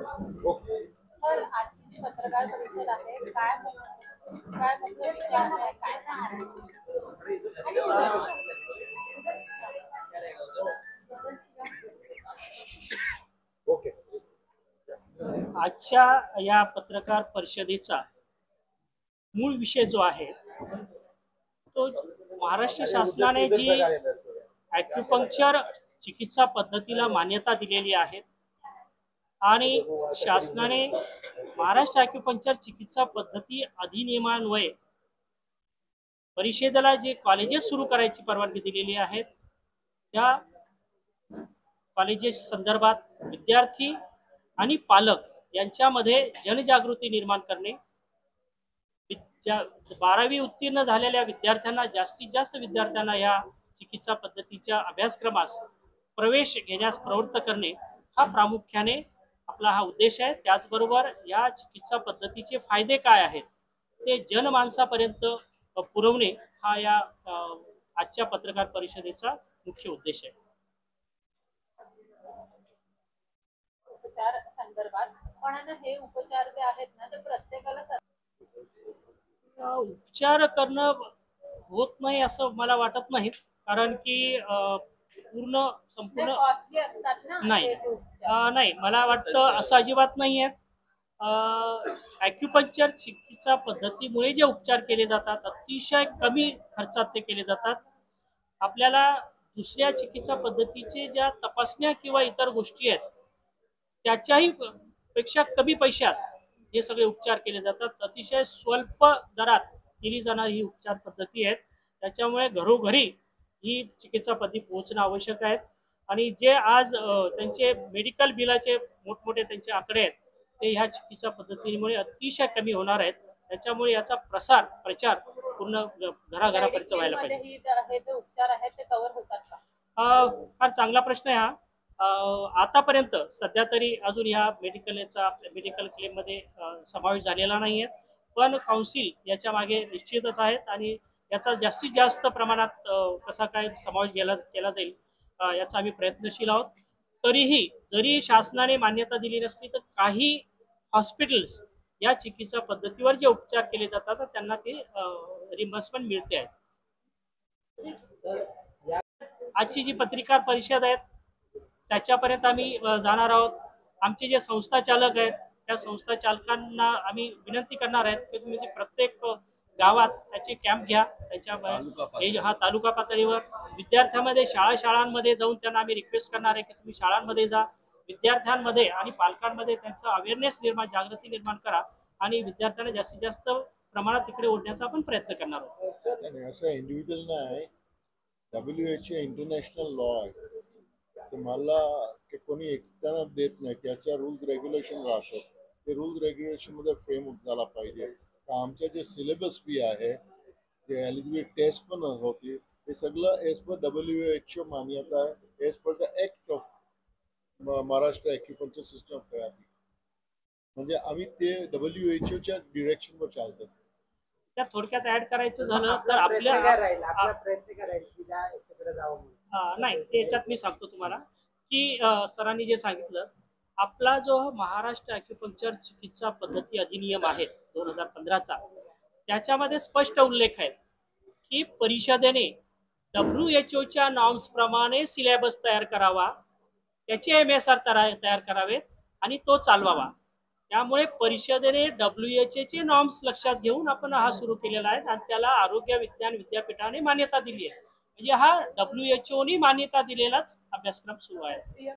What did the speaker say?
Sir आजची जी पत्रकार परिषद आहे काय मुख्य विषय आहे काय ओके. आजच्या या पत्रकार परिषदेचा मूळ विषय जो आहे तो महाराष्ट्र शासनाने जी ॲक्युपंक्चर चिकित्सा पद्धतीला मान्यता दिलेली आहे आणि शासनाने महाराष्ट्र ॲक्युपंक्चर चिकित्सा पद्धती अधिनियमान्वये परिषदेला जे कॉलेजेस सुरू करायची परवानगी दिलेली आहे त्या कॉलेजेस संदर्भात विद्यार्थी आणि पालक यांच्यामध्ये जनजागृती निर्माण करणे, 12वी उत्तीर्ण झालेल्या विद्यार्थ्यांना जास्तीत जास्त विद्यार्थ्यांना या चिकित्सा पद्धतीच्या अभ्यासक्रमास प्रवेश घेण्यास प्रवृत्त करणे हा प्रामुख्याने आपला हा उद्देश आहे। त्याचबरोबर या चिकित्सा पद्धतीचे फायदे काय आहेत ते जनमानसापर्यंत पुरवणे हा या आजच्या पत्रकार परिषदेचा मुख्य उद्देश आहे। उपचार संदर्भात पण हे उपचार जे आहेत ना ते प्रत्येकाला उपचार करणं होत नाही असं मला वाटत नाही, कारण की पूर्ण संपूर्ण कॉस्टली असतात ना नाही नाही मला वाटतं असं अजिबात नाही आहे। ॲक्युपंक्चर चिकित्सा पद्धतीमुळे जे उपचार केले जातात अतिशय कमी खर्चात ते केले जातात। आपल्याला दुसऱ्या चिकित्सा पद्धतीचे ज्या तपासण्या किंवा इतर गोष्टी आहेत त्याच्याही पेक्षा कमी पैशात हे सगळे उपचार केले जातात। अतिशय स्वल्प दरात केली जाणारी ही उपचार पद्धती आहे, त्याच्यामुळे घरोघरी ही चिकित्सा पद्धती पोहोचणं आवश्यक आहे। आणि जे आज त्यांचे मेडिकल बिलाचे मोठमोठे त्यांचे आकडे आहेत ते ह्या चिकित्सा पद्धतीमुळे अतिशय कमी होणार आहेत। त्याच्यामुळे याचा प्रचार पूर्ण घराघरापर्यंत व्हायला पाहिजे। हे जे उपचार आहेत ते कव्हर होतात का? फार चांगला प्रश्न आहे हा। आतापर्यंत सध्या तरी अजून या मेडिकल क्लेम मध्ये समावेश झालेला नाही आहे, पण काउन्सिल याच्या मागे निश्चितच आहेत आणि याचा जास्तीत जास्त प्रमाणात कसा काय समावेश केला जाईल याचा आम्ही प्रयत्नशील आहोत। तरीही जरी शासनाने मान्यता दिली नसली तर काही हॉस्पिटल्स या चिकित्सा पद्धतीवर जे उपचार केले जातात त्यांना ते रिम्बर्समेंट मिळते आहे। आजची जी पत्रकार परिषद आहे त्याच्यापर्यंत आम्ही जाणार आहोत। आमचे जे संस्था चालक आहेत त्या संस्था चालकांना आम्ही विनंती करणार आहेत की तुम्ही प्रत्येक गावात त्याचे कॅम्प घ्या, त्याच्या हा तालुका पातळीवर विद्यार्थ्यांमध्ये शाळांमध्ये जाऊन त्यांना आम्ही रिक्वेस्ट करणार आहे की तुम्ही शाळांमध्ये जा, विद्यार्थ्यांमध्ये आणि पालकांमध्ये त्यांचा अवेअरनेस जागृती निर्माण करा आणि विद्यार्थ्यांना जास्तीत जास्त प्रमाणात तिकडे ओढण्याचा आपण प्रयत्न करणार आहोत। असं इंडिव्हिज्युअल नाही, WHO इंटरनॅशनल लॉ आहे, तर मला की कोणी एकट्यानं देत नाही, त्याच्या रूल्स रेग्युलेशन राहतात, ते रूल्स रेग्युलेशन मध्ये फ्रेम झाला पाहिजे। तर आमच्या जे सिलेबस बी आहे, जे एलिजिबिलिटी टेस्ट पण होती, हे सगळं एज पर WHO मान्यता आहे, as per the act of Maharashtra acupuncture system of therapy, म्हणजे आम्ही ते WHOच्या डिरेक्शनवर चालतात। त्या थोडक्यात ऍड करायचं झालं तर आपल्या नाही त्याच्यात मी सांगतो तुम्हाला की सरांनी जे सांगितलं, आपला जो महाराष्ट्र ॲक्युपंक्चर चिकित्सा पद्धती अधिनियम आहे 2015चा त्याच्यामध्ये स्पष्ट उल्लेख आहे की परिषदेने WHO नॉर्म्स प्रमाणे सिलेबस तयार करावा, त्याचे MSR तयार करावेत आणि तो चालवावा। त्यामुळे परिषदेने WHO नॉर्म्स लक्षात घेऊन आपण हा सुरू केलेला आहे आणि त्याला आरोग्य विज्ञान विद्यापीठाने मान्यता दिली आहे। म्हणजे हा WHO ने मान्यता दिलेलाच अभ्यासक्रम सुरू आहे।